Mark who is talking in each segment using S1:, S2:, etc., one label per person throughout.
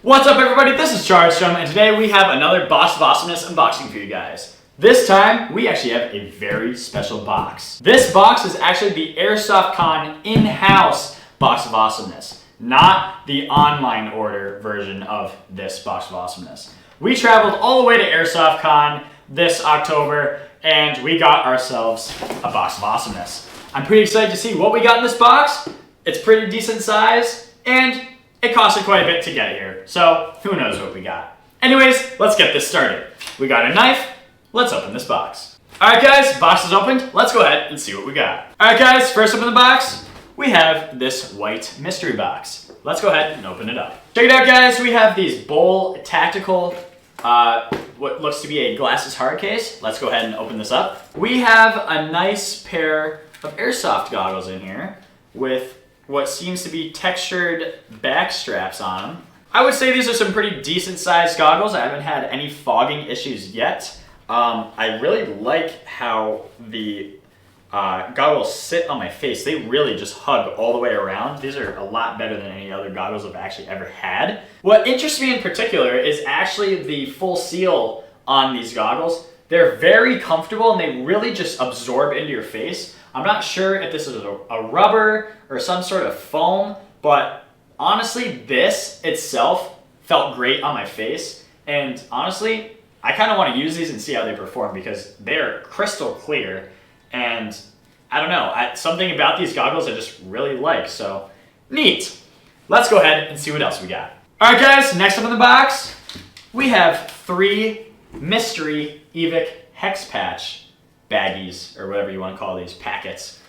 S1: What's up everybody, this is Chardstrom, and today we have another Box of Awesomeness unboxing for you guys. This time, we actually have a very special box. This box is actually the Airsoftcon in-house Box of Awesomeness, not the online order version of this Box of Awesomeness. We traveled all the way to Airsoftcon this October, and we got ourselves a Box of Awesomeness. I'm pretty excited to see what we got in this box. It's pretty decent size, and it costed quite a bit to get here, so who knows what we got. Anyways, let's get this started. We got a knife, let's open this box. Alright guys, box is opened, let's go ahead and see what we got. Alright guys, first up in the box, we have this white mystery box. Let's go ahead and open it up. Check it out guys, we have these Bowl Tactical, what looks to be a glasses hard case. Let's go ahead and open this up. We have a nice pair of Airsoft goggles in here with what seems to be textured back straps on them. I would say these are some pretty decent sized goggles. I haven't had any fogging issues yet. I really like how the goggles sit on my face. They really just hug all the way around. These are a lot better than any other goggles I've actually ever had. What interests me in particular is actually the full seal on these goggles. They're very comfortable and they really just absorb into your face. I'm not sure if this is a rubber or some sort of foam, but honestly, this itself felt great on my face. And honestly, I kind of want to use these and see how they perform because they're crystal clear. And I don't know, something about these goggles I just really like, so neat. Let's go ahead and see what else we got. All right guys, next up in the box, we have 3 mystery Evike hex patch baggies, or whatever you want to call these, packets.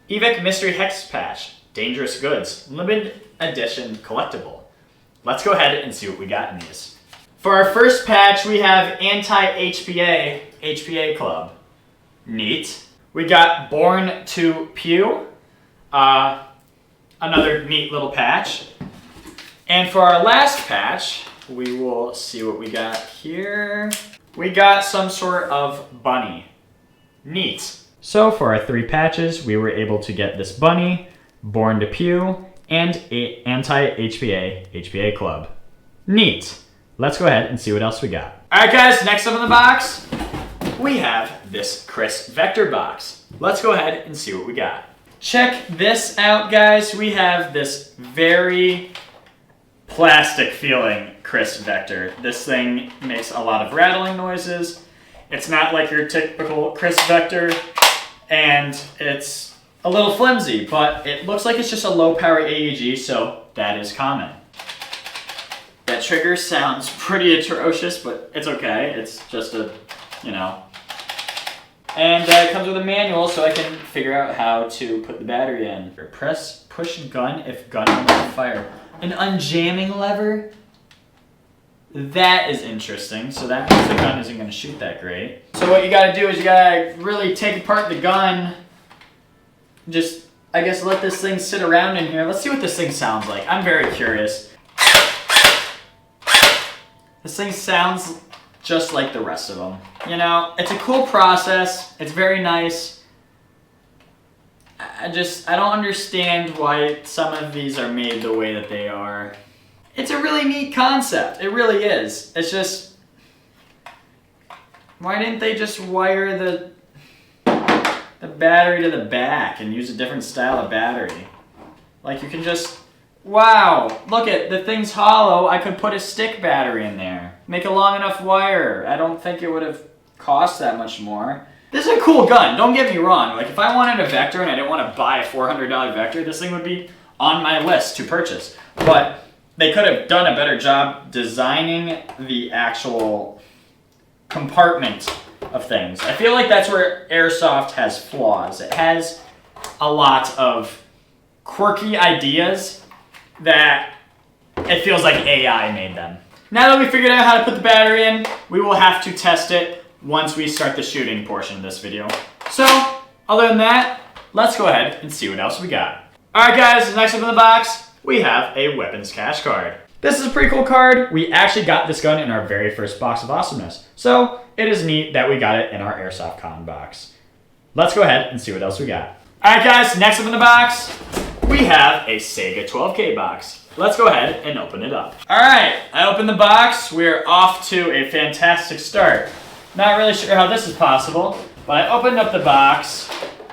S1: Evike Mystery Hex Patch, Dangerous Goods, limited edition collectible. Let's go ahead and see what we got in these. For our first patch, we have Anti-HPA, HPA Club. Neat. We got Born to Pew, another neat little patch. And for our last patch, we will see what we got here. We got some sort of bunny. Neat. So for our 3 patches, we were able to get this bunny, Born to Pew, and Anti-HPA, HPA Club. Neat. Let's go ahead and see what else we got. Alright guys, next up in the box, we have this Kriss Vector box. Let's go ahead and see what we got. Check this out guys, we have this very plastic feeling Kriss Vector. This thing makes a lot of rattling noises. It's not like your typical Kriss Vector, and it's a little flimsy, but it looks like it's just a low power AEG, so that is common. That trigger sounds pretty atrocious, but it's okay. It's just a, you know. And it comes with a manual, so I can figure out how to put the battery in. Press push gun if gun will fire. An unjamming lever? That is interesting. So that means the gun isn't going to shoot that great. So what you got to do is you got to really take apart the gun. Just, I guess, let this thing sit around in here. Let's see what this thing sounds like. I'm very curious. This thing sounds just like the rest of them. You know, it's a cool process. It's very nice. I don't understand why some of these are made the way that they are. It's a really neat concept. It really is. It's just, why didn't they just wire the battery to the back and use a different style of battery? Like you can just, wow, look at, the thing's hollow. I could put a stick battery in there. Make a long enough wire. I don't think it would have cost that much more. This is a cool gun, don't get me wrong. Like if I wanted a Vector and I didn't want to buy a $400 Vector, this thing would be on my list to purchase. But they could have done a better job designing the actual compartment of things. I feel like that's where Airsoft has flaws. It has a lot of quirky ideas that it feels like AI made them. Now that we figured out how to put the battery in, we will have to test it once we start the shooting portion of this video. So, other than that, let's go ahead and see what else we got. Alright guys, next up in the box, we have a weapons cache card. This is a pretty cool card. We actually got this gun in our very first Box of Awesomeness. So it is neat that we got it in our Airsoftcon box. Let's go ahead and see what else we got. Alright guys, next up in the box, we have a Saiga 12K box. Let's go ahead and open it up. All right, I opened the box. We're off to a fantastic start. Not really sure how this is possible, but I opened up the box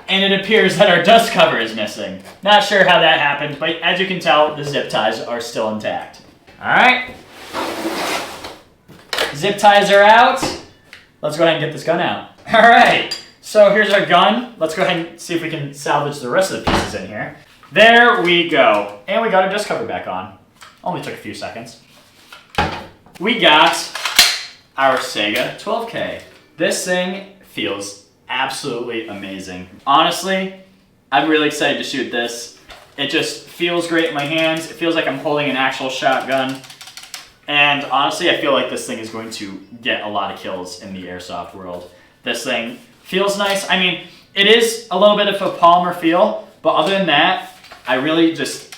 S1: and it appears that our dust cover is missing. Not sure how that happened, but as you can tell, the zip ties are still intact. All right, zip ties are out. Let's go ahead and get this gun out. All right, so here's our gun. Let's go ahead and see if we can salvage the rest of the pieces in here. There we go. And we got our dust cover back on. Only took a few seconds. We got our Saiga 12K. This thing feels absolutely amazing. Honestly, I'm really excited to shoot this. It just feels great in my hands. It feels like I'm holding an actual shotgun. And honestly, I feel like this thing is going to get a lot of kills in the airsoft world. This thing feels nice. I mean, it is a little bit of a polymer feel, but other than that, I really just,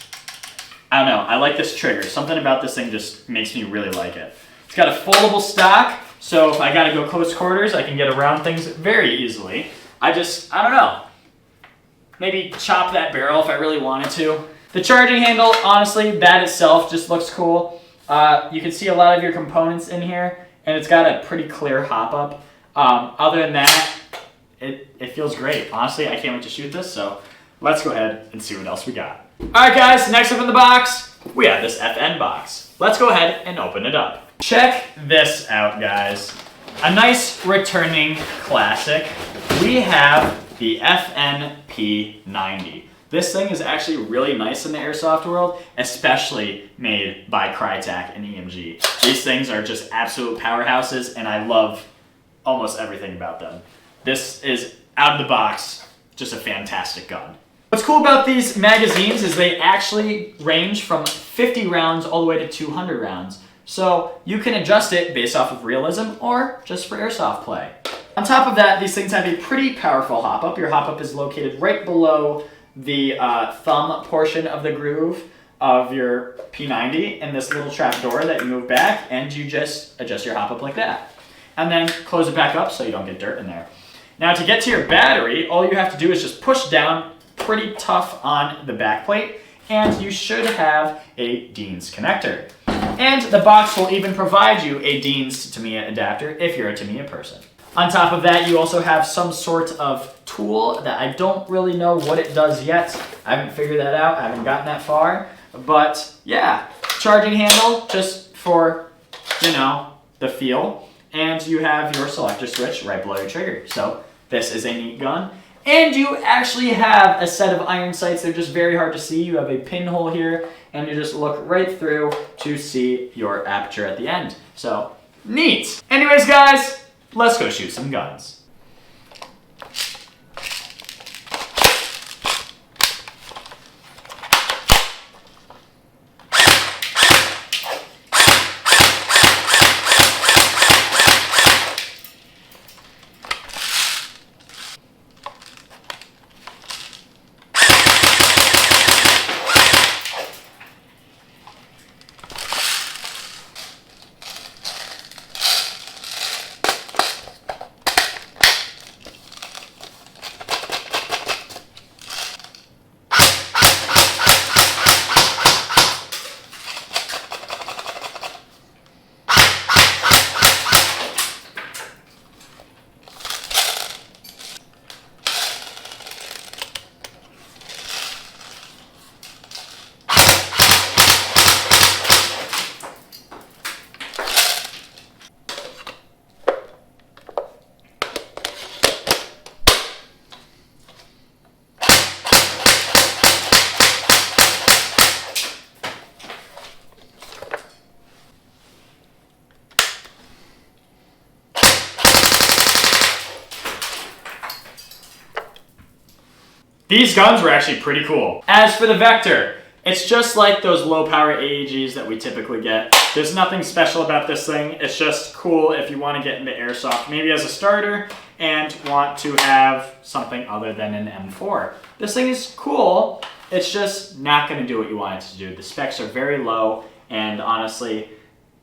S1: I don't know, I like this trigger. Something about this thing just makes me really like it. It's got a foldable stock, so if I gotta go close quarters, I can get around things very easily. I don't know. Maybe chop that barrel if I really wanted to. The charging handle, honestly, that itself just looks cool. You can see a lot of your components in here, and it's got a pretty clear hop-up. Other than that, it feels great. Honestly, I can't wait to shoot this, so let's go ahead and see what else we got. All right, guys, next up in the box, we have this FN box. Let's go ahead and open it up. Check this out, guys. A nice returning classic. We have the FNP90. This thing is actually really nice in the airsoft world, especially made by Crytek and EMG. These things are just absolute powerhouses, and I love almost everything about them. This is, out of the box, just a fantastic gun. What's cool about these magazines is they actually range from 50 rounds all the way to 200 rounds. So you can adjust it based off of realism or just for airsoft play. On top of that, these things have a pretty powerful hop-up. Your hop-up is located right below the thumb portion of the groove of your P90 and this little trap door that you move back, and you just adjust your hop-up like that. And then close it back up so you don't get dirt in there. Now to get to your battery, all you have to do is just push down pretty tough on the back plate, and you should have a Dean's connector. And the box will even provide you a Dean's to Tamiya adapter if you're a Tamiya person. On top of that, you also have some sort of tool that I don't really know what it does yet. I haven't figured that out, I haven't gotten that far. But yeah, charging handle just for, you know, the feel. And you have your selector switch right below your trigger. So this is a neat gun. And you actually have a set of iron sights. They're just very hard to see. You have a pinhole here, and you just look right through to see your aperture at the end. So, neat. Anyways, guys, let's go shoot some guns. These guns were actually pretty cool. As for the Vector, it's just like those low power AEGs that we typically get. There's nothing special about this thing. It's just cool if you want to get into airsoft, maybe as a starter, and want to have something other than an M4. This thing is cool, it's just not going to do what you want it to do. The specs are very low, and honestly,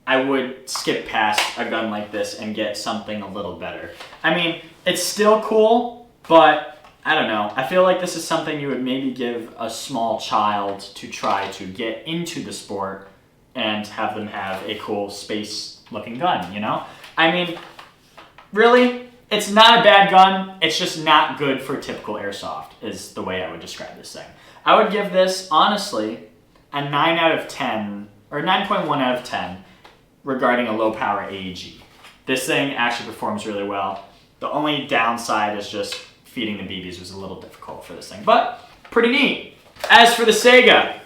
S1: I would skip past a gun like this and get something a little better. I mean, it's still cool, but I don't know. I feel like this is something you would maybe give a small child to try to get into the sport and have them have a cool space-looking gun, you know? I mean, really, it's not a bad gun. It's just not good for typical airsoft is the way I would describe this thing. I would give this, honestly, a 9 out of 10, or 9.1 out of 10 regarding a low-power AEG. This thing actually performs really well. The only downside is just feeding the BBs was a little difficult for this thing, but pretty neat. As for the Saiga,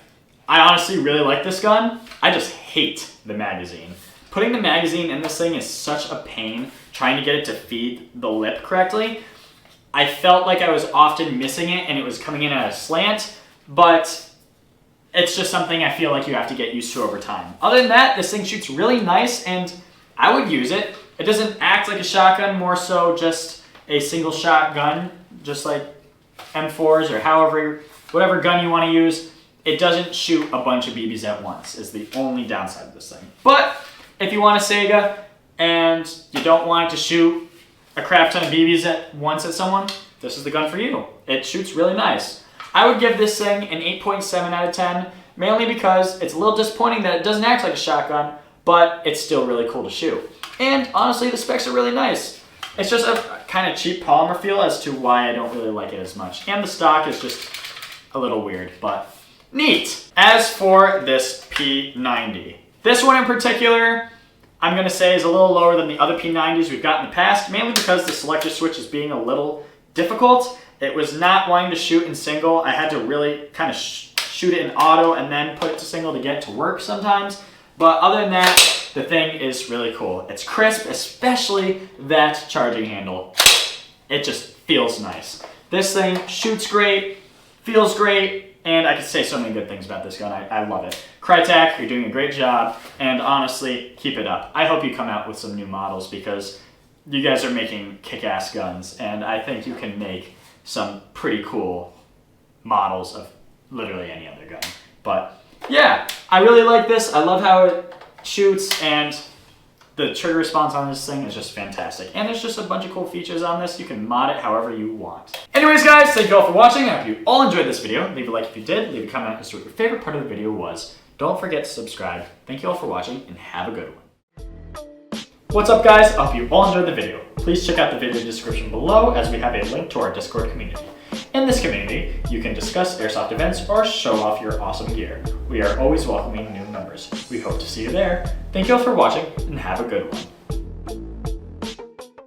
S1: I honestly really like this gun. I just hate the magazine. Putting the magazine in this thing is such a pain, trying to get it to feed the lip correctly. I felt like I was often missing it and it was coming in at a slant, but it's just something I feel like you have to get used to over time. Other than that, this thing shoots really nice and I would use it. It doesn't act like a shotgun, more so just a single shot gun, just like M4s or whatever gun you want to use. It doesn't shoot a bunch of BBs at once is the only downside of this thing. But if you want a Saiga and you don't want it to shoot a crap ton of BBs at once at someone, this is the gun for you. It shoots really nice. I would give this thing an 8.7 out of 10, mainly because it's a little disappointing that it doesn't act like a shotgun, but it's still really cool to shoot. And honestly, the specs are really nice. It's just a kind of cheap polymer feel as to why I don't really like it as much. And the stock is just a little weird, but neat. As for this P90, this one in particular, I'm gonna say is a little lower than the other P90s we've got in the past, mainly because the selector switch is being a little difficult. It was not wanting to shoot in single. I had to really kind of shoot it in auto and then put it to single to get it to work sometimes. But other than that, the thing is really cool. It's crisp, especially that charging handle. It just feels nice. This thing shoots great, feels great, and I could say so many good things about this gun. I love it. Crytek, you're doing a great job, and honestly, keep it up. I hope you come out with some new models because you guys are making kick-ass guns, and I think you can make some pretty cool models of literally any other gun. But yeah, I really like this. I love how it shoots, and the trigger response on this thing is just fantastic. And there's just a bunch of cool features on this. You can mod it however you want. Anyways, guys, thank you all for watching. I hope you all enjoyed this video. Leave a like if you did. Leave a comment as to what your favorite part of the video was. Don't forget to subscribe. Thank you all for watching, and have a good one. What's up, guys? I hope you all enjoyed the video. Please check out the video description below as we have a link to our Discord community. In this community, you can discuss airsoft events or show off your awesome gear. We are always welcoming new members. We hope to see you there. Thank you all for watching, and have a good one.